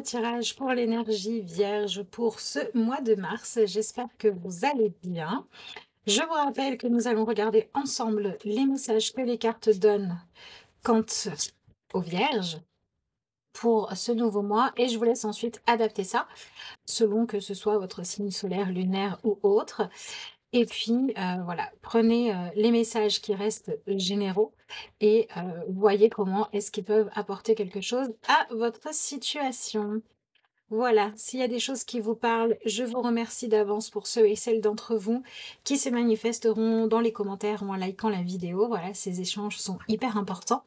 tirage pour l'énergie vierge pour ce mois de mars. J'espère que vous allez bien. Je vous rappelle que nous allons regarder ensemble les messages que les cartes donnent quant aux vierges pour ce nouveau mois et je vous laisse ensuite adapter ça selon que ce soit votre signe solaire, lunaire ou autre. Et puis, voilà, prenez, les messages qui restent généraux et voyez comment est-ce qu'ils peuvent apporter quelque chose à votre situation. Voilà, s'il y a des choses qui vous parlent, je vous remercie d'avance pour ceux et celles d'entre vous qui se manifesteront dans les commentaires ou en likant la vidéo. Voilà, ces échanges sont hyper importants.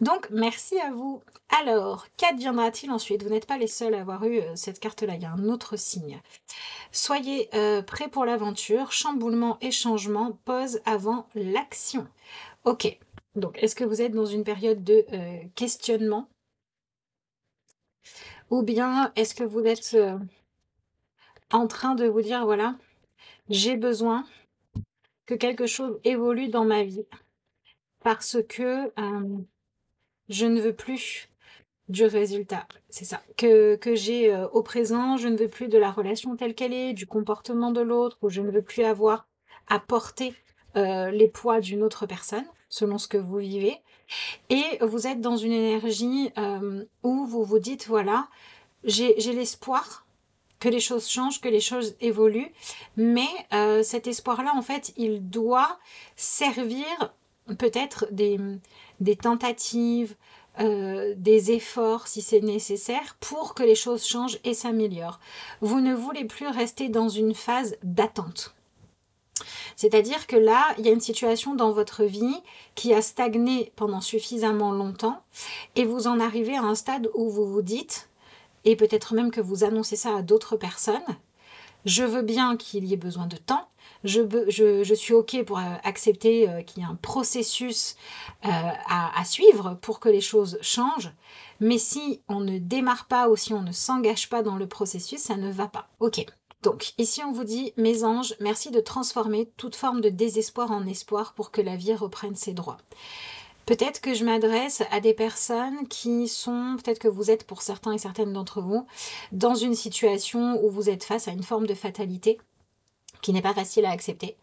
Donc, merci à vous. Alors, qu'adviendra-t-il ensuite? Vous n'êtes pas les seuls à avoir eu cette carte-là, il y a un autre signe. Soyez prêts pour l'aventure, chamboulement et changement, pause avant l'action. Ok, donc est-ce que vous êtes dans une période de questionnement? Ou bien est-ce que vous êtes en train de vous dire, voilà, j'ai besoin que quelque chose évolue dans ma vie parce que je ne veux plus du résultat, c'est ça, que j'ai au présent, je ne veux plus de la relation telle qu'elle est, du comportement de l'autre, ou je ne veux plus avoir à porter les poids d'une autre personne, selon ce que vous vivez, et vous êtes dans une énergie où vous vous dites, voilà, j'ai l'espoir que les choses changent, que les choses évoluent, mais cet espoir-là, en fait, il doit servir peut-être des tentatives, des efforts si c'est nécessaire pour que les choses changent et s'améliorent. Vous ne voulez plus rester dans une phase d'attente. C'est-à-dire que là, il y a une situation dans votre vie qui a stagné pendant suffisamment longtemps et vous en arrivez à un stade où vous vous dites, et peut-être même que vous annoncez ça à d'autres personnes, je veux bien qu'il y ait besoin de temps, je suis OK pour accepter qu'il y ait un processus à suivre pour que les choses changent, mais si on ne démarre pas ou si on ne s'engage pas dans le processus, ça ne va pas. OK. Donc ici on vous dit, mes anges, merci de transformer toute forme de désespoir en espoir pour que la vie reprenne ses droits. Peut-être que je m'adresse à des personnes qui sont, peut-être que vous êtes pour certains et certaines d'entre vous, dans une situation où vous êtes face à une forme de fatalité qui n'est pas facile à accepter.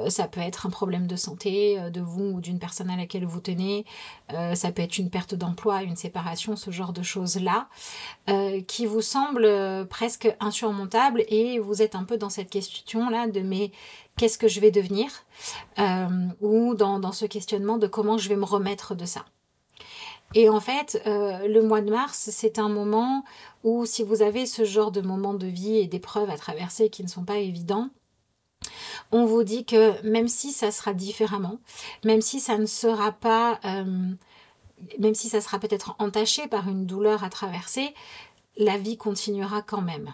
Ça peut être un problème de santé de vous ou d'une personne à laquelle vous tenez, ça peut être une perte d'emploi, une séparation, ce genre de choses-là, qui vous semblent presque insurmontables et vous êtes un peu dans cette question-là de mais qu'est-ce que je vais devenir ou dans ce questionnement de comment je vais me remettre de ça. Et en fait, le mois de mars, c'est un moment où si vous avez ce genre de moments de vie et d'épreuves à traverser qui ne sont pas évidents, on vous dit que même si ça sera différemment, même si ça ne sera pas, même si ça sera peut-être entaché par une douleur à traverser, la vie continuera quand même.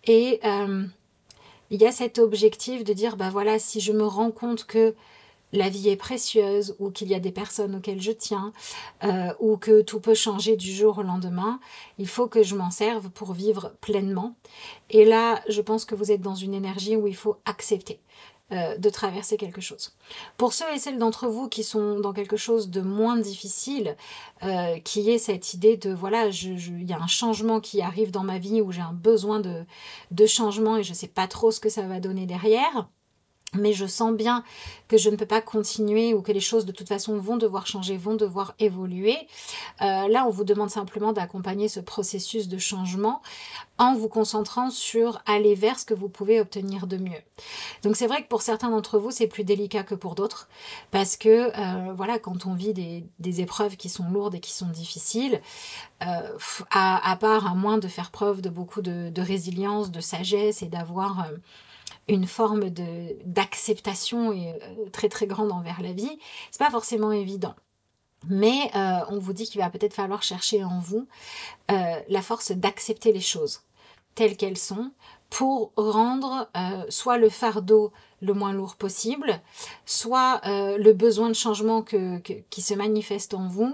Et il y a cet objectif de dire, bah voilà, si je me rends compte que la vie est précieuse ou qu'il y a des personnes auxquelles je tiens ou que tout peut changer du jour au lendemain, il faut que je m'en serve pour vivre pleinement. Et là, je pense que vous êtes dans une énergie où il faut accepter de traverser quelque chose. Pour ceux et celles d'entre vous qui sont dans quelque chose de moins difficile, qui est cette idée de voilà, il y a un changement qui arrive dans ma vie où j'ai un besoin de changement et je ne sais pas trop ce que ça va donner derrière, mais je sens bien que je ne peux pas continuer ou que les choses de toute façon vont devoir changer, vont devoir évoluer. Là, on vous demande simplement d'accompagner ce processus de changement en vous concentrant sur aller vers ce que vous pouvez obtenir de mieux. Donc c'est vrai que pour certains d'entre vous, c'est plus délicat que pour d'autres, parce que voilà, quand on vit des épreuves qui sont lourdes et qui sont difficiles, à part, à moins de faire preuve de beaucoup de résilience, de sagesse et d'avoir une forme d'acceptation très très grande envers la vie, c'est pas forcément évident. Mais on vous dit qu'il va peut-être falloir chercher en vous la force d'accepter les choses telles qu'elles sont pour rendre soit le fardeau le moins lourd possible, soit le besoin de changement qui se manifeste en vous,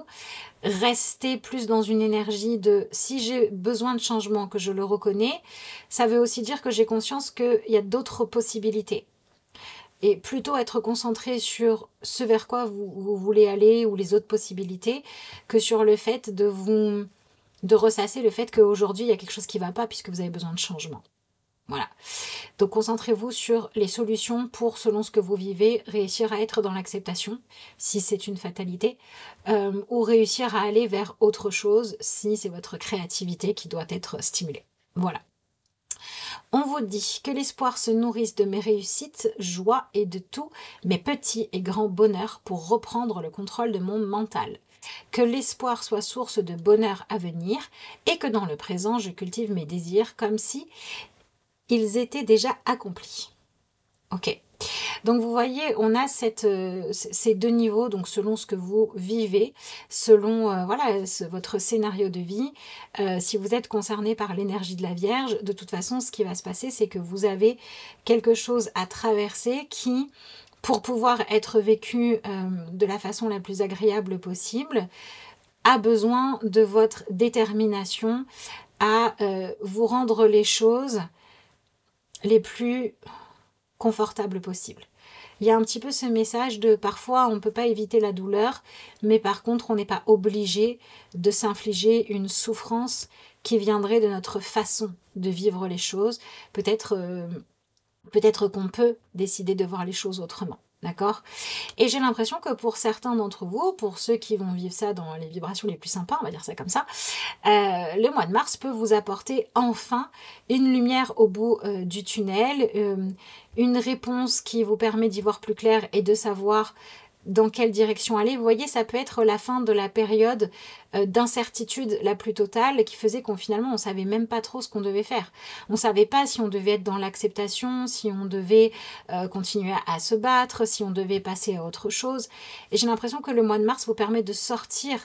rester plus dans une énergie de si j'ai besoin de changement, que je le reconnais, ça veut aussi dire que j'ai conscience qu'il y a d'autres possibilités. Et plutôt être concentré sur ce vers quoi vous voulez aller ou les autres possibilités que sur le fait de de ressasser le fait qu'aujourd'hui, il y a quelque chose qui ne va pas puisque vous avez besoin de changement. Voilà. Donc concentrez-vous sur les solutions pour, selon ce que vous vivez, réussir à être dans l'acceptation, si c'est une fatalité, ou réussir à aller vers autre chose, si c'est votre créativité qui doit être stimulée. Voilà. On vous dit que l'espoir se nourrisse de mes réussites, joie et de tous mes petits et grands bonheurs pour reprendre le contrôle de mon mental. Que l'espoir soit source de bonheur à venir et que dans le présent, je cultive mes désirs comme si ils étaient déjà accomplis. Ok. Donc vous voyez, on a ces deux niveaux, donc selon ce que vous vivez, selon voilà, votre scénario de vie. Si vous êtes concerné par l'énergie de la Vierge, de toute façon, ce qui va se passer, c'est que vous avez quelque chose à traverser qui, pour pouvoir être vécu de la façon la plus agréable possible, a besoin de votre détermination à vous rendre les choses les plus confortables possibles. Il y a un petit peu ce message de parfois on ne peut pas éviter la douleur, mais par contre on n'est pas obligé de s'infliger une souffrance qui viendrait de notre façon de vivre les choses. Peut-être qu'on peut décider de voir les choses autrement. D'accord? Et j'ai l'impression que pour certains d'entre vous, pour ceux qui vont vivre ça dans les vibrations les plus sympas, on va dire ça comme ça, le mois de mars peut vous apporter enfin une lumière au bout du tunnel, une réponse qui vous permet d'y voir plus clair et de savoir dans quelle direction aller. Vous voyez, ça peut être la fin de la période d'incertitude la plus totale qui faisait qu'on finalement on savait même pas trop ce qu'on devait faire. On savait pas si on devait être dans l'acceptation, si on devait continuer à se battre, si on devait passer à autre chose. Et j'ai l'impression que le mois de mars vous permet de sortir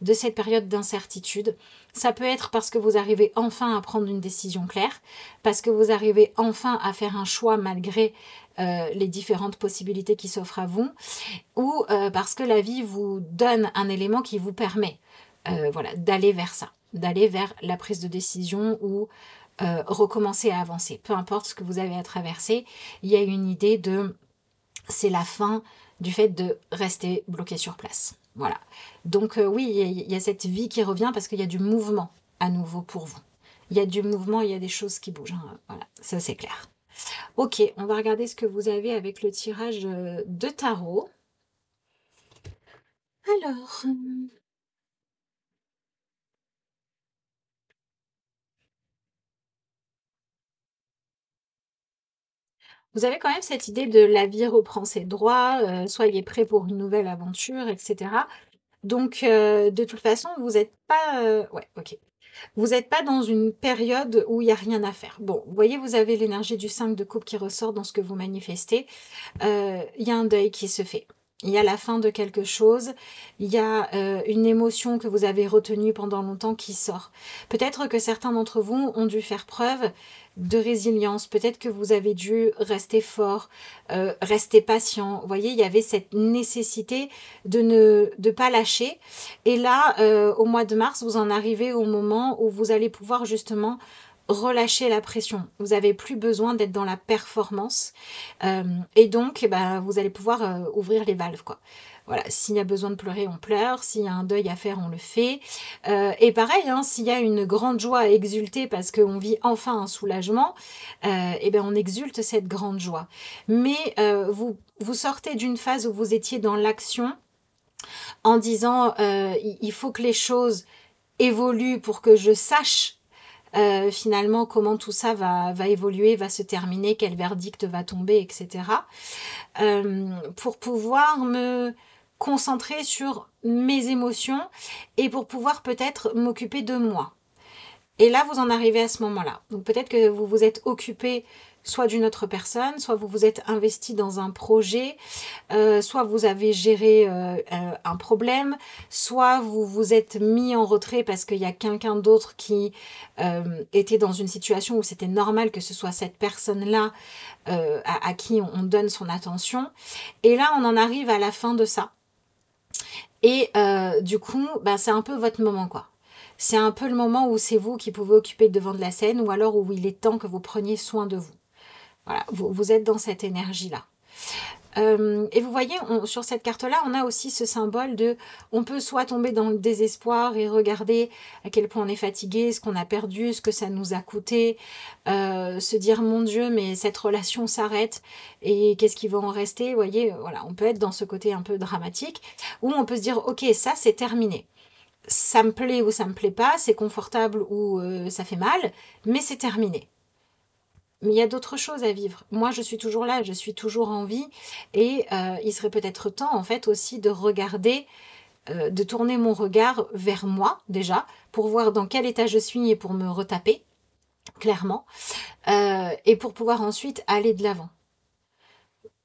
de cette période d'incertitude. Ça peut être parce que vous arrivez enfin à prendre une décision claire, parce que vous arrivez enfin à faire un choix malgré les différentes possibilités qui s'offrent à vous, ou parce que la vie vous donne un élément qui vous permet voilà, d'aller vers ça, d'aller vers la prise de décision ou recommencer à avancer. Peu importe ce que vous avez à traverser, il y a une idée de c'est la fin du fait de rester bloqué sur place. Voilà. Donc oui, il y a cette vie qui revient parce qu'il y a du mouvement à nouveau pour vous. Il y a du mouvement, il y a des choses qui bougent. Hein. Voilà, ça c'est clair. Ok, on va regarder ce que vous avez avec le tirage de tarot. Alors, vous avez quand même cette idée de la vie reprend ses droits, soyez prêts pour une nouvelle aventure, etc. Donc, de toute façon, vous n'êtes pas... ouais, ok. Vous n'êtes pas dans une période où il n'y a rien à faire. Bon, vous voyez, vous avez l'énergie du 5 de coupe qui ressort dans ce que vous manifestez. Il y a un deuil qui se fait. Il y a la fin de quelque chose, il y a une émotion que vous avez retenue pendant longtemps qui sort. Peut-être que certains d'entre vous ont dû faire preuve de résilience, peut-être que vous avez dû rester fort, rester patient. Vous voyez, il y avait cette nécessité de ne pas lâcher. Et là, au mois de mars, vous en arrivez au moment où vous allez pouvoir justement relâcher la pression. Vous n'avez plus besoin d'être dans la performance et donc vous allez pouvoir ouvrir les valves quoi. Voilà, s'il y a besoin de pleurer, on pleure. S'il y a un deuil à faire, on le fait. Et pareil, hein, s'il y a une grande joie à exulter parce qu'on vit enfin un soulagement, on exulte cette grande joie. Mais vous sortez d'une phase où vous étiez dans l'action en disant il faut que les choses évoluent pour que je sache finalement comment tout ça va évoluer, va se terminer, quel verdict va tomber, etc. Pour pouvoir me concentrer sur mes émotions et pour pouvoir peut-être m'occuper de moi. Et là, vous en arrivez à ce moment-là. Donc peut-être que vous vous êtes occupé soit d'une autre personne, soit vous vous êtes investi dans un projet, soit vous avez géré un problème, soit vous vous êtes mis en retrait parce qu'il y a quelqu'un d'autre qui était dans une situation où c'était normal que ce soit cette personne-là à qui on donne son attention. Et là, on en arrive à la fin de ça. Et du coup, c'est un peu votre moment, quoi. C'est un peu le moment où c'est vous qui pouvez occuper le devant de la scène ou alors où il est temps que vous preniez soin de vous. Voilà, vous êtes dans cette énergie-là. Et vous voyez, sur cette carte-là, on a aussi ce symbole de on peut soit tomber dans le désespoir et regarder à quel point on est fatigué, ce qu'on a perdu, ce que ça nous a coûté, se dire mon Dieu, mais cette relation s'arrête et qu'est-ce qui va en rester? Vous voyez, voilà, on peut être dans ce côté un peu dramatique, ou on peut se dire ok, ça c'est terminé. Ça me plaît ou ça me plaît pas, c'est confortable ou ça fait mal, mais c'est terminé. Mais il y a d'autres choses à vivre. Moi, je suis toujours là, je suis toujours en vie et il serait peut-être temps, en fait, aussi de regarder, de tourner mon regard vers moi, déjà, pour voir dans quel état je suis et pour me retaper, clairement, et pour pouvoir ensuite aller de l'avant.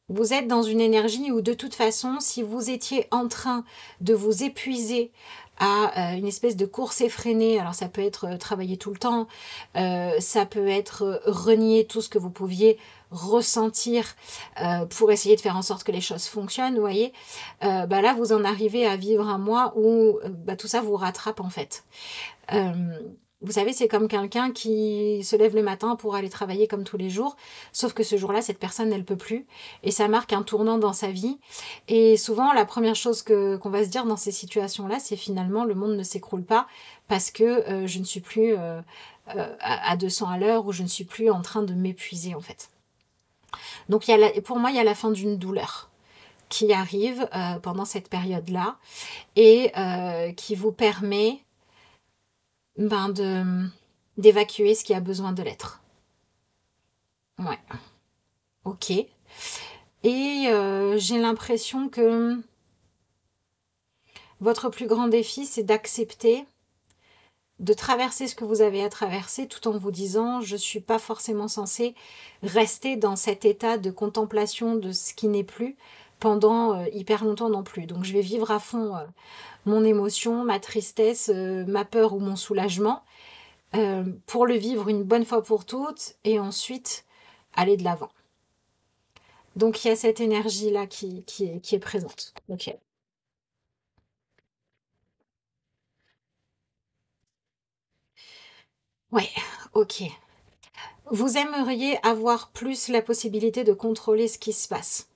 Vous êtes dans une énergie où de toute façon, si vous étiez en train de vous épuiser à une espèce de course effrénée, alors ça peut être travailler tout le temps, ça peut être renier tout ce que vous pouviez ressentir pour essayer de faire en sorte que les choses fonctionnent, vous voyez, bah là vous en arrivez à vivre un mois où bah, tout ça vous rattrape en fait. Vous savez, c'est comme quelqu'un qui se lève le matin pour aller travailler comme tous les jours, sauf que ce jour-là, cette personne, elle peut plus, et ça marque un tournant dans sa vie. Et souvent, la première chose qu'on va se dire dans ces situations-là, c'est finalement le monde ne s'écroule pas parce que je ne suis plus à 200 à l'heure ou je ne suis plus en train de m'épuiser en fait. Donc pour moi, il y a la fin d'une douleur qui arrive pendant cette période-là et qui vous permet d'évacuer ce qui a besoin de l'être. Ouais, ok. Et j'ai l'impression que votre plus grand défi, c'est d'accepter de traverser ce que vous avez à traverser tout en vous disant je suis pas forcément censée rester dans cet état de contemplation de ce qui n'est plus pendant hyper longtemps non plus. Donc je vais vivre à fond mon émotion, ma tristesse, ma peur ou mon soulagement pour le vivre une bonne fois pour toutes et ensuite aller de l'avant. Donc il y a cette énergie-là qui est présente. Ok. Ouais, ok. Vous aimeriez avoir plus la possibilité de contrôler ce qui se passe.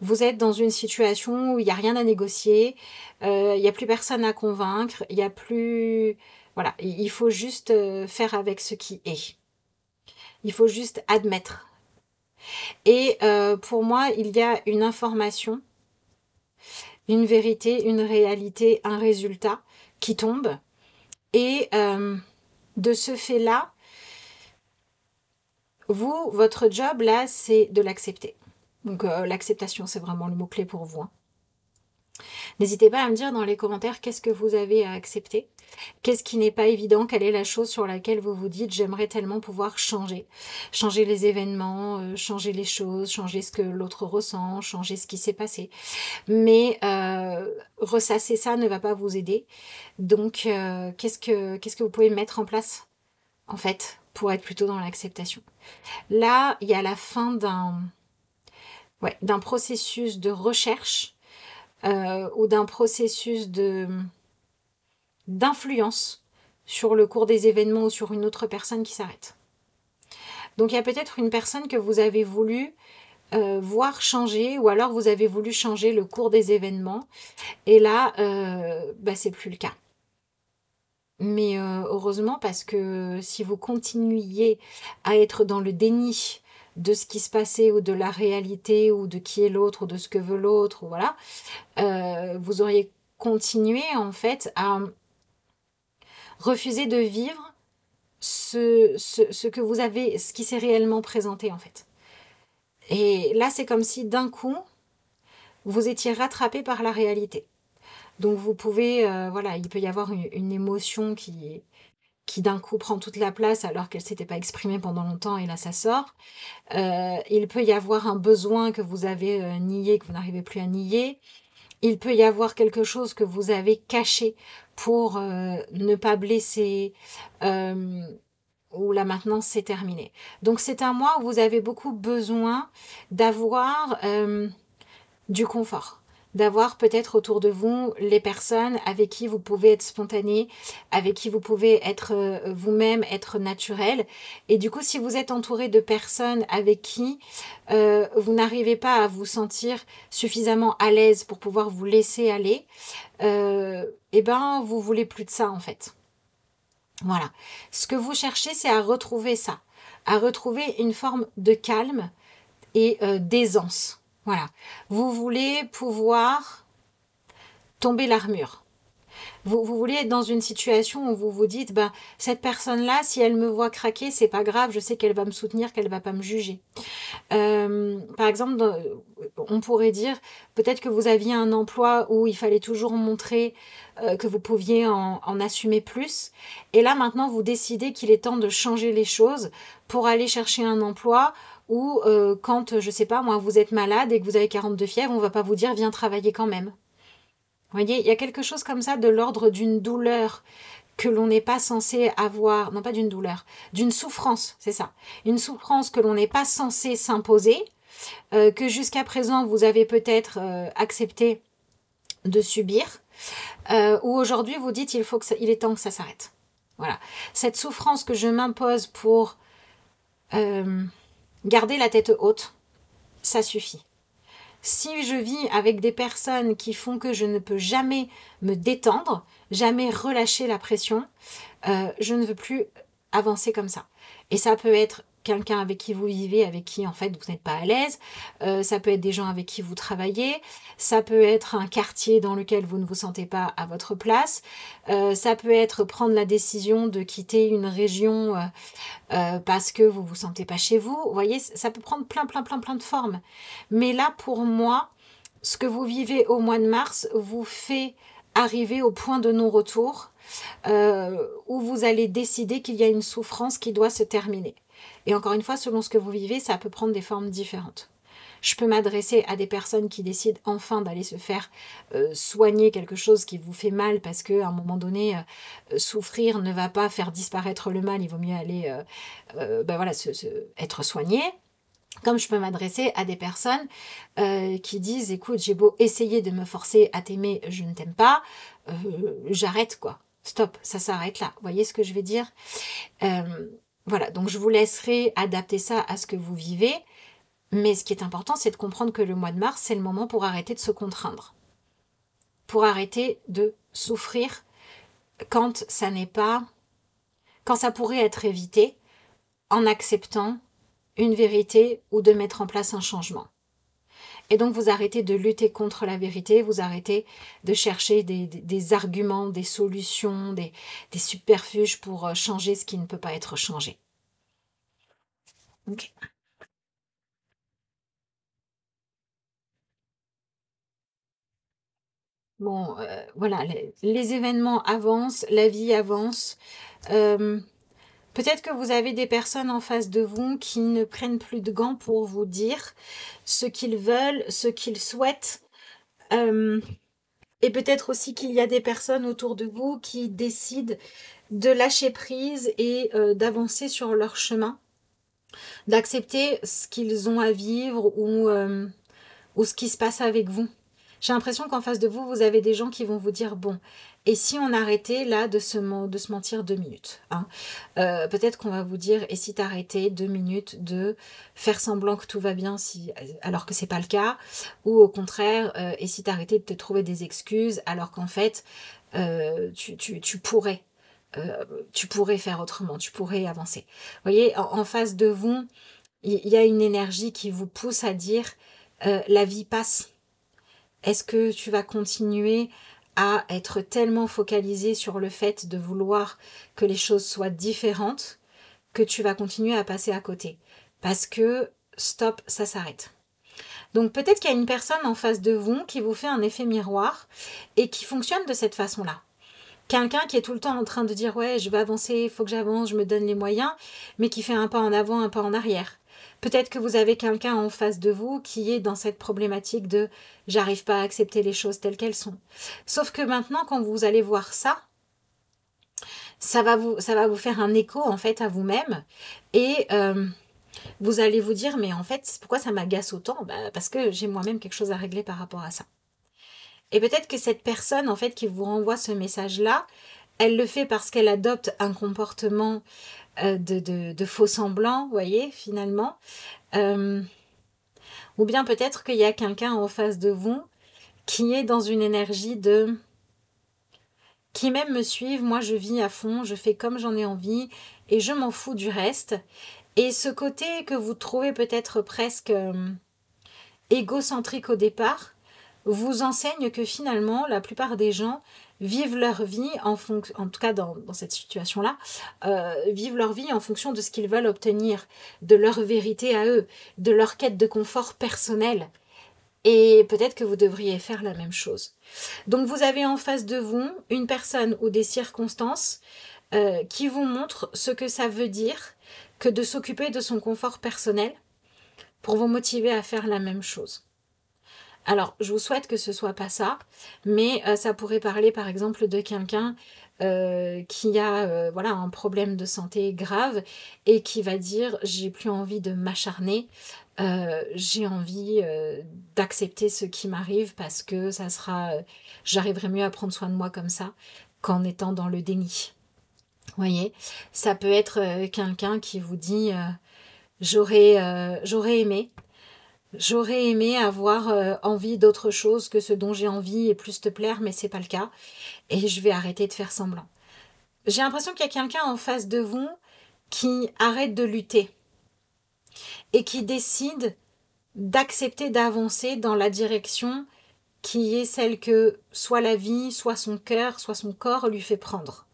Vous êtes dans une situation où il n'y a rien à négocier, il n'y a plus personne à convaincre, il n'y a plus... Voilà, il faut juste faire avec ce qui est. Il faut juste admettre. Et pour moi, il y a une information, une vérité, une réalité, un résultat qui tombe. Et de ce fait-là, vous, votre job, là, c'est de l'accepter. Donc l'acceptation, c'est vraiment le mot-clé pour vous. Hein. N'hésitez pas à me dire dans les commentaires qu'est-ce que vous avez à accepter. Qu'est-ce qui n'est pas évident? Quelle est la chose sur laquelle vous vous dites j'aimerais tellement pouvoir changer? Changer les événements, changer les choses, changer ce que l'autre ressent, changer ce qui s'est passé. Mais ressasser ça ne va pas vous aider. Donc qu'est-ce que vous pouvez mettre en place en fait pour être plutôt dans l'acceptation? Là, il y a la fin d'un processus de recherche ou d'un processus d'influence sur le cours des événements ou sur une autre personne qui s'arrête. Donc il y a peut-être une personne que vous avez voulu voir changer, ou alors vous avez voulu changer le cours des événements, et là, c'est plus le cas. Mais heureusement, parce que si vous continuiez à être dans le déni de ce qui se passait, ou de la réalité, ou de qui est l'autre, ou de ce que veut l'autre, voilà, vous auriez continué en fait à refuser de vivre ce que vous avez, ce qui s'est réellement présenté en fait. Et là, c'est comme si d'un coup, vous étiez rattrapé par la réalité. Donc vous pouvez, voilà, il peut y avoir une émotion qui d'un coup prend toute la place alors qu'elle ne s'était pas exprimée pendant longtemps et là ça sort. Il peut y avoir un besoin que vous avez nié, que vous n'arrivez plus à nier. Il peut y avoir quelque chose que vous avez caché pour ne pas blesser, ou là maintenant c'est terminé. Donc c'est un mois où vous avez beaucoup besoin d'avoir du confort, d'avoir peut-être autour de vous les personnes avec qui vous pouvez être spontané, avec qui vous pouvez être vous-même, être naturel. Et du coup, si vous êtes entouré de personnes avec qui vous n'arrivez pas à vous sentir suffisamment à l'aise pour pouvoir vous laisser aller, et ben vous voulez plus de ça en fait. Voilà. Ce que vous cherchez, c'est à retrouver ça, à retrouver une forme de calme et d'aisance. Voilà. Vous voulez pouvoir tomber l'armure. Vous voulez être dans une situation où vous vous dites, ben, cette personne-là, si elle me voit craquer, c'est pas grave, je sais qu'elle va me soutenir, qu'elle va pas me juger. Par exemple, on pourrait dire peut-être que vous aviez un emploi où il fallait toujours montrer que vous pouviez en assumer plus. Et là, maintenant, vous décidez qu'il est temps de changer les choses pour aller chercher un emploi où, quand, je sais pas, moi, vous êtes malade et que vous avez 42 fièvres, on va pas vous dire viens travailler quand même. Vous voyez, il y a quelque chose comme ça de l'ordre d'une douleur que l'on n'est pas censé avoir, non pas d'une douleur, d'une souffrance, c'est ça. Une souffrance que l'on n'est pas censé s'imposer, que jusqu'à présent vous avez peut-être accepté de subir, ou aujourd'hui vous dites il est temps que ça s'arrête. Voilà. Cette souffrance que je m'impose pour garder la tête haute, ça suffit. Si je vis avec des personnes qui font que je ne peux jamais me détendre, jamais relâcher la pression, je ne veux plus avancer comme ça. Et ça peut être quelqu'un avec qui vous vivez, avec qui en fait vous n'êtes pas à l'aise, ça peut être des gens avec qui vous travaillez, ça peut être un quartier dans lequel vous ne vous sentez pas à votre place, ça peut être prendre la décision de quitter une région parce que vous vous sentez pas chez vous. Vous voyez, ça peut prendre plein de formes. Mais là, pour moi, ce que vous vivez au mois de mars vous fait arriver au point de non-retour où vous allez décider qu'il y a une souffrance qui doit se terminer. Et encore une fois, selon ce que vous vivez, ça peut prendre des formes différentes. Je peux m'adresser à des personnes qui décident enfin d'aller se faire soigner quelque chose qui vous fait mal parce qu'à un moment donné, souffrir ne va pas faire disparaître le mal, il vaut mieux aller ben voilà, être soigné. Comme je peux m'adresser à des personnes qui disent, écoute, j'ai beau essayer de me forcer à t'aimer, je ne t'aime pas, j'arrête quoi. Stop, ça s'arrête là. Vous voyez ce que je vais dire? Voilà, donc je vous laisserai adapter ça à ce que vous vivez. Mais ce qui est important, c'est de comprendre que le mois de mars, c'est le moment pour arrêter de se contraindre. Pour arrêter de souffrir quand ça n'est pas... quand ça pourrait être évité en acceptant une vérité ou de mettre en place un changement. Et donc vous arrêtez de lutter contre la vérité, vous arrêtez de chercher des arguments, des solutions, des subterfuges pour changer ce qui ne peut pas être changé. Ok. Bon, voilà, les événements avancent, la vie avance. Peut-être que vous avez des personnes en face de vous qui ne prennent plus de gants pour vous dire ce qu'ils veulent, ce qu'ils souhaitent. Et peut-être aussi qu'il y a des personnes autour de vous qui décident de lâcher prise et d'avancer sur leur chemin, d'accepter ce qu'ils ont à vivre ou ce qui se passe avec vous. J'ai l'impression qu'en face de vous, vous avez des gens qui vont vous dire, bon, et si on arrêtait là de se mentir 2 minutes, hein, peut-être qu'on va vous dire, et si t'arrêtais 2 minutes de faire semblant que tout va bien alors que c'est pas le cas, ou au contraire, et si t'arrêtais de te trouver des excuses alors qu'en fait, tu pourrais. Tu pourrais faire autrement, tu pourrais avancer. Vous voyez, en face de vous, il y a une énergie qui vous pousse à dire la vie passe. Est-ce que tu vas continuer à être tellement focalisé sur le fait de vouloir que les choses soient différentes que tu vas continuer à passer à côté? Parce que stop, ça s'arrête. Donc peut-être qu'il y a une personne en face de vous qui vous fait un effet miroir et qui fonctionne de cette façon-là. Quelqu'un qui est tout le temps en train de dire ouais, je vais avancer, il faut que j'avance, je me donne les moyens, mais qui fait un pas en avant, un pas en arrière. Peut-être que vous avez quelqu'un en face de vous qui est dans cette problématique de j'arrive pas à accepter les choses telles qu'elles sont. Sauf que maintenant, quand vous allez voir ça, ça va vous faire un écho en fait à vous-même et vous allez vous dire mais en fait pourquoi ça m'agace autant? Parce que j'ai moi-même quelque chose à régler par rapport à ça. Et peut-être que cette personne, en fait, qui vous renvoie ce message-là, elle le fait parce qu'elle adopte un comportement de faux semblant, vous voyez, finalement. Euh, ou bien peut-être qu'il y a quelqu'un en face de vous qui est dans une énergie de... qui même me suivent, moi je vis à fond, je fais comme j'en ai envie et je m'en fous du reste. Et ce côté que vous trouvez peut-être presque égocentrique au départ, vous enseigne que finalement, la plupart des gens vivent leur vie en fonction, en tout cas dans cette situation-là, vivent leur vie en fonction de ce qu'ils veulent obtenir, de leur vérité à eux, de leur quête de confort personnel. Et peut-être que vous devriez faire la même chose. Donc vous avez en face de vous une personne ou des circonstances qui vous montrent ce que ça veut dire que de s'occuper de son confort personnel pour vous motiver à faire la même chose. Alors, je vous souhaite que ce soit pas ça, mais ça pourrait parler par exemple de quelqu'un qui a voilà, un problème de santé grave et qui va dire j'ai plus envie de m'acharner, j'ai envie d'accepter ce qui m'arrive parce que ça sera, j'arriverai mieux à prendre soin de moi comme ça qu'en étant dans le déni. Vous voyez, ça peut être quelqu'un qui vous dit j'aurais aimé. J'aurais aimé avoir envie d'autre chose que ce dont j'ai envie et plus te plaire, mais c'est pas le cas. Et je vais arrêter de faire semblant. J'ai l'impression qu'il y a quelqu'un en face de vous qui arrête de lutter et qui décide d'accepter d'avancer dans la direction qui est celle que soit la vie, soit son cœur, soit son corps lui fait prendre.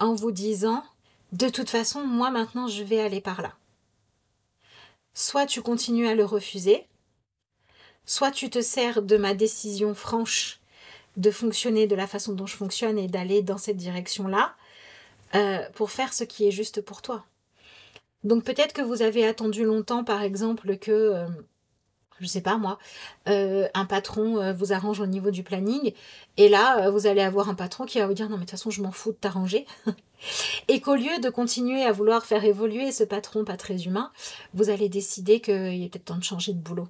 En vous disant, de toute façon, moi maintenant je vais aller par là. Soit tu continues à le refuser, soit tu te sers de ma décision franche de fonctionner de la façon dont je fonctionne et d'aller dans cette direction-là pour faire ce qui est juste pour toi. Donc peut-être que vous avez attendu longtemps, par exemple, que, je sais pas moi, un patron vous arrange au niveau du planning, et là, vous allez avoir un patron qui va vous dire « Non, mais de toute façon, je m'en fous de t'arranger ». Et qu'au lieu de continuer à vouloir faire évoluer ce patron pas très humain, vous allez décider qu'il est peut-être temps de changer de boulot.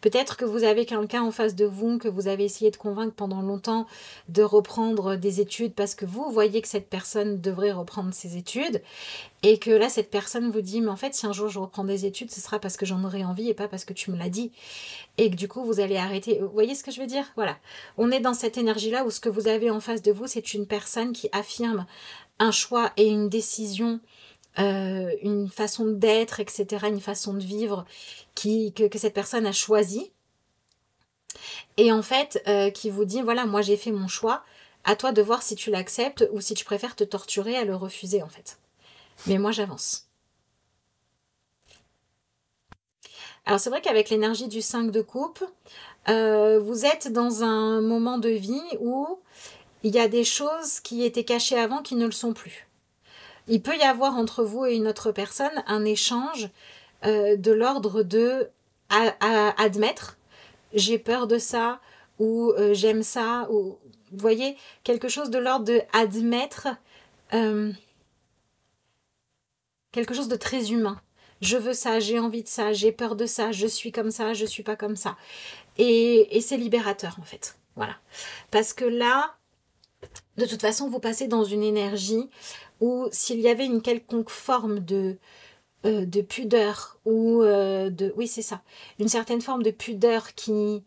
Peut-être que vous avez quelqu'un en face de vous que vous avez essayé de convaincre pendant longtemps de reprendre des études parce que vous voyez que cette personne devrait reprendre ses études et que là, cette personne vous dit « Mais en fait, si un jour je reprends des études, ce sera parce que j'en aurai envie et pas parce que tu me l'as dit. » Et que du coup, vous allez arrêter. Vous voyez ce que je veux dire? Voilà. On est dans cette énergie-là où ce que vous avez en face de vous, c'est une personne qui affirme un choix et une décision, une façon d'être, etc., une façon de vivre que cette personne a choisi. Et en fait, qui vous dit, voilà, moi j'ai fait mon choix, à toi de voir si tu l'acceptes ou si tu préfères te torturer à le refuser, en fait. Mais moi, j'avance. Alors c'est vrai qu'avec l'énergie du 5 de coupe, vous êtes dans un moment de vie où il y a des choses qui étaient cachées avant qui ne le sont plus. Il peut y avoir entre vous et une autre personne un échange de l'ordre de admettre j'ai peur de ça ou j'aime ça ou vous voyez quelque chose de l'ordre de admettre quelque chose de très humain. Je veux ça, j'ai envie de ça, j'ai peur de ça, je suis comme ça, je suis pas comme ça. Et c'est libérateur en fait. Voilà. Parce que là, de toute façon, vous passez dans une énergie où s'il y avait une quelconque forme de pudeur ou oui c'est ça, une certaine forme de pudeur qui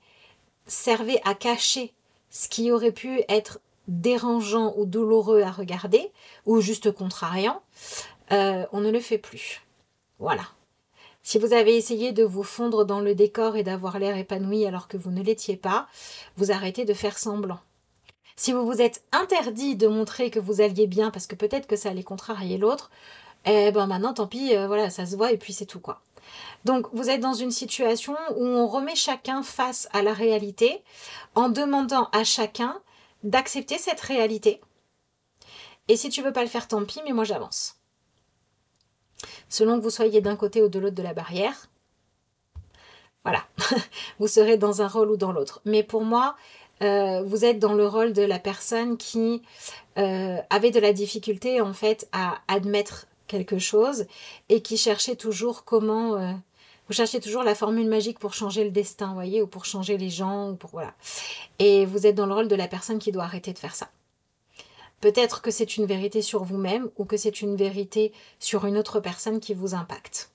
servait à cacher ce qui aurait pu être dérangeant ou douloureux à regarder ou juste contrariant, on ne le fait plus. Voilà. Si vous avez essayé de vous fondre dans le décor et d'avoir l'air épanoui alors que vous ne l'étiez pas, vous arrêtez de faire semblant. Si vous vous êtes interdit de montrer que vous alliez bien parce que peut-être que ça allait contrarier l'autre, eh ben maintenant tant pis, voilà, ça se voit et puis c'est tout quoi. Donc vous êtes dans une situation où on remet chacun face à la réalité en demandant à chacun d'accepter cette réalité. Et si tu veux pas le faire, tant pis, mais moi j'avance. Selon que vous soyez d'un côté ou de l'autre de la barrière, voilà, vous serez dans un rôle ou dans l'autre. Mais pour moi, vous êtes dans le rôle de la personne qui avait de la difficulté en fait à admettre quelque chose et qui cherchait toujours comment Vous cherchez toujours la formule magique pour changer le destin, vous voyez, ou pour changer les gens, ou pour voilà. Et vous êtes dans le rôle de la personne qui doit arrêter de faire ça. Peut-être que c'est une vérité sur vous-même ou que c'est une vérité sur une autre personne qui vous impacte.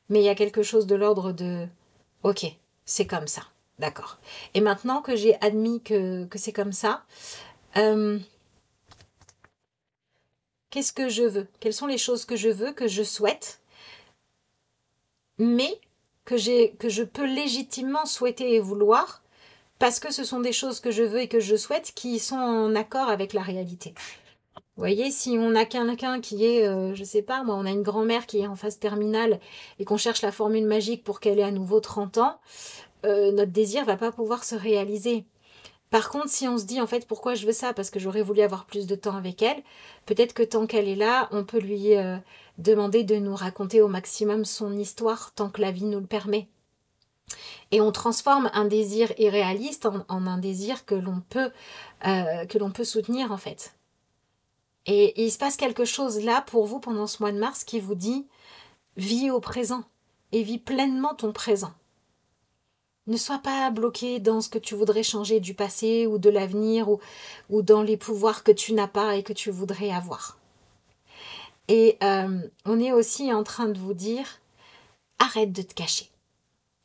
Mais il y a quelque chose de l'ordre de « Ok, c'est comme ça, d'accord. » Et maintenant que j'ai admis que c'est comme ça, qu'est-ce que je veux? Quelles sont les choses que je veux, que je souhaite, mais que je peux légitimement souhaiter et vouloir parce que ce sont des choses que je veux et que je souhaite qui sont en accord avec la réalité. Vous voyez, si on a quelqu'un qui est, je sais pas, moi, on a une grand-mère qui est en phase terminale et qu'on cherche la formule magique pour qu'elle ait à nouveau 30 ans, notre désir va pas pouvoir se réaliser. Par contre, si on se dit, en fait, pourquoi je veux ça? Parce que j'aurais voulu avoir plus de temps avec elle, peut-être que tant qu'elle est là, on peut lui demander de nous raconter au maximum son histoire tant que la vie nous le permet. Et on transforme un désir irréaliste en un désir que l'on peut soutenir, en fait. Et il se passe quelque chose là pour vous pendant ce mois de mars qui vous dit vis au présent et vis pleinement ton présent. Ne sois pas bloqué dans ce que tu voudrais changer du passé ou de l'avenir ou dans les pouvoirs que tu n'as pas et que tu voudrais avoir. Et on est aussi en train de vous dire arrête de te cacher.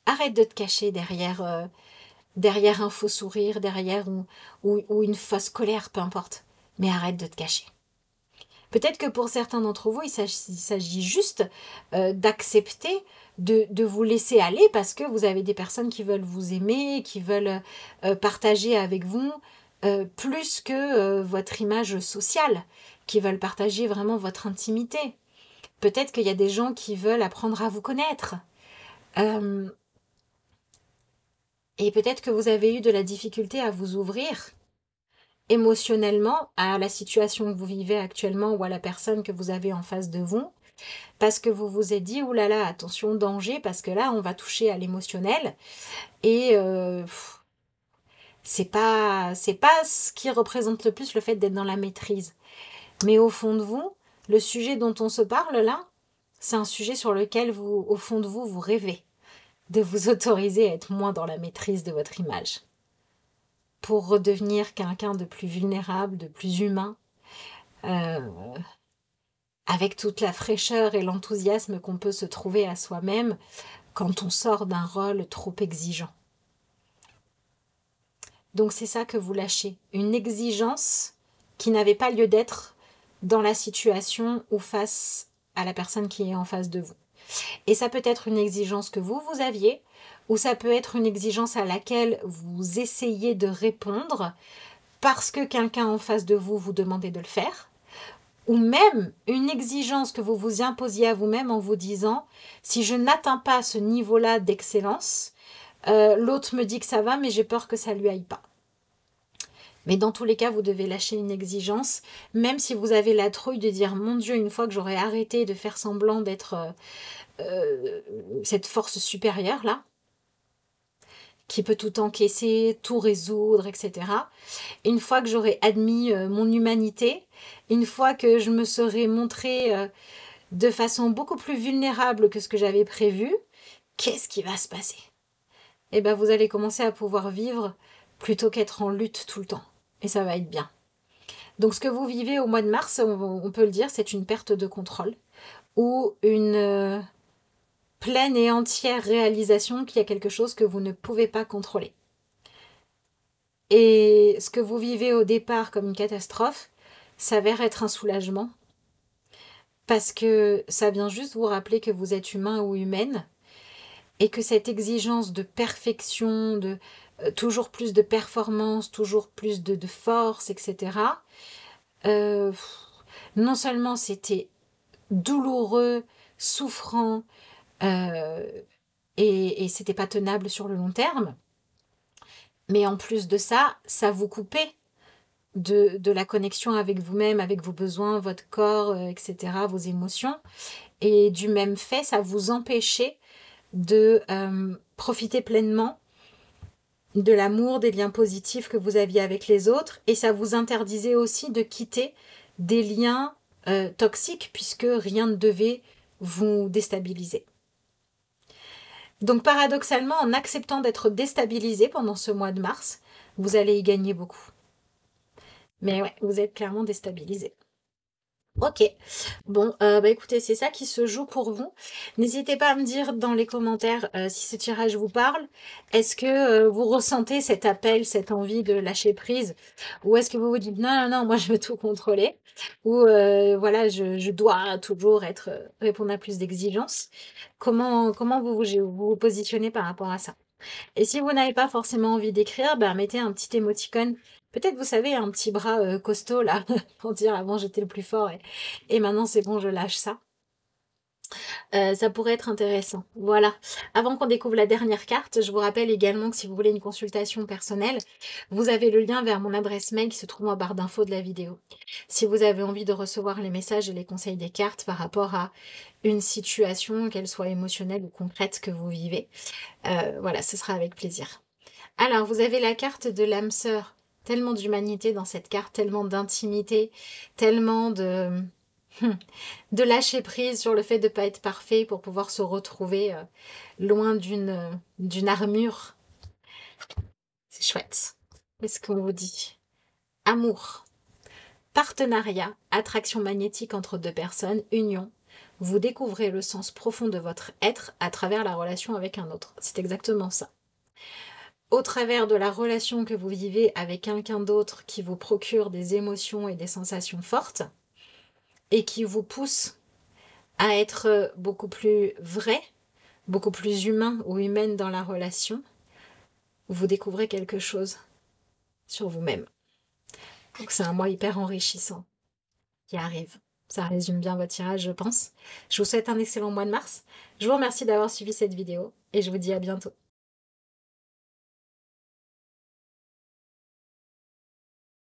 Arrête de te cacher derrière un faux sourire, derrière ou une fausse colère, peu importe. Mais arrête de te cacher. Peut-être que pour certains d'entre vous, il s'agit juste d'accepter de vous laisser aller parce que vous avez des personnes qui veulent vous aimer, qui veulent partager avec vous plus que votre image sociale, qui veulent partager vraiment votre intimité. Peut-être qu'il y a des gens qui veulent apprendre à vous connaître. Et peut-être que vous avez eu de la difficulté à vous ouvrir émotionnellement à la situation que vous vivez actuellement ou à la personne que vous avez en face de vous, parce que vous vous êtes dit, oulala, attention, danger, parce que là, on va toucher à l'émotionnel, et c'est pas ce qui représente le plus le fait d'être dans la maîtrise. Mais au fond de vous, le sujet dont on se parle là, c'est un sujet sur lequel vous, au fond de vous, vous rêvez de vous autoriser à être moins dans la maîtrise de votre image, pour redevenir quelqu'un de plus vulnérable, de plus humain, avec toute la fraîcheur et l'enthousiasme qu'on peut se trouver à soi-même quand on sort d'un rôle trop exigeant. Donc c'est ça que vous lâchez, une exigence qui n'avait pas lieu d'être dans la situation ou face à la personne qui est en face de vous. Et ça peut être une exigence que vous aviez, ou ça peut être une exigence à laquelle vous essayez de répondre parce que quelqu'un en face de vous vous demandait de le faire, ou même une exigence que vous vous imposiez à vous-même en vous disant « si je n'atteins pas ce niveau-là d'excellence, l'autre me dit que ça va, mais j'ai peur que ça lui aille pas ». Mais dans tous les cas, vous devez lâcher une exigence, même si vous avez la trouille de dire « mon Dieu, une fois que j'aurai arrêté de faire semblant d'être cette force supérieure là, qui peut tout encaisser, tout résoudre, etc. Une fois que j'aurai admis mon humanité, une fois que je me serai montrée de façon beaucoup plus vulnérable que ce que j'avais prévu, qu'est-ce qui va se passer? Eh bien, vous allez commencer à pouvoir vivre plutôt qu'être en lutte tout le temps. Et ça va être bien. Donc, ce que vous vivez au mois de mars, on peut le dire, c'est une perte de contrôle ou une pleine et entière réalisation qu'il y a quelque chose que vous ne pouvez pas contrôler. Et ce que vous vivez au départ comme une catastrophe s'avère être un soulagement parce que ça vient juste vous rappeler que vous êtes humain ou humaine et que cette exigence de perfection, de toujours plus de performance, toujours plus de force, etc., non seulement c'était douloureux, souffrant, et c'était pas tenable sur le long terme, mais en plus de ça, ça vous coupait de la connexion avec vous-même, avec vos besoins, votre corps, etc., vos émotions. Et du même fait, ça vous empêchait de profiter pleinement de l'amour, des liens positifs que vous aviez avec les autres. Et ça vous interdisait aussi de quitter des liens toxiques puisque rien ne devait vous déstabiliser. Donc paradoxalement, en acceptant d'être déstabilisé pendant ce mois de mars, vous allez y gagner beaucoup. Mais ouais, vous êtes clairement déstabilisé. Ok, bon, bah écoutez, c'est ça qui se joue pour vous. N'hésitez pas à me dire dans les commentaires si ce tirage vous parle. Est-ce que vous ressentez cet appel, cette envie de lâcher prise? Ou est-ce que vous vous dites non, non, non, moi je veux tout contrôler? Ou voilà, je dois toujours être, répondre à plus d'exigences? Comment vous positionnez par rapport à ça? Et si vous n'avez pas forcément envie d'écrire, bah, mettez un petit émoticône. Peut-être, vous savez, un petit bras costaud, là, pour dire avant j'étais le plus fort et maintenant c'est bon, je lâche ça. Ça pourrait être intéressant. Voilà. Avant qu'on découvre la dernière carte, je vous rappelle également que si vous voulez une consultation personnelle, vous avez le lien vers mon adresse mail qui se trouve en barre d'infos de la vidéo. Si vous avez envie de recevoir les messages et les conseils des cartes par rapport à une situation, qu'elle soit émotionnelle ou concrète que vous vivez, voilà, ce sera avec plaisir. Alors, vous avez la carte de l'âme sœur. Tellement d'humanité dans cette carte, tellement d'intimité, tellement de lâcher prise sur le fait de ne pas être parfait pour pouvoir se retrouver loin d'une armure. C'est chouette. Qu'est-ce qu'on vous dit? Amour, partenariat, attraction magnétique entre deux personnes, union. Vous découvrez le sens profond de votre être à travers la relation avec un autre. C'est exactement ça. Au travers de la relation que vous vivez avec quelqu'un d'autre qui vous procure des émotions et des sensations fortes et qui vous pousse à être beaucoup plus vrai, beaucoup plus humain ou humaine dans la relation, vous découvrez quelque chose sur vous-même. Donc c'est un mois hyper enrichissant qui arrive. Ça résume bien votre tirage, je pense. Je vous souhaite un excellent mois de mars. Je vous remercie d'avoir suivi cette vidéo et je vous dis à bientôt.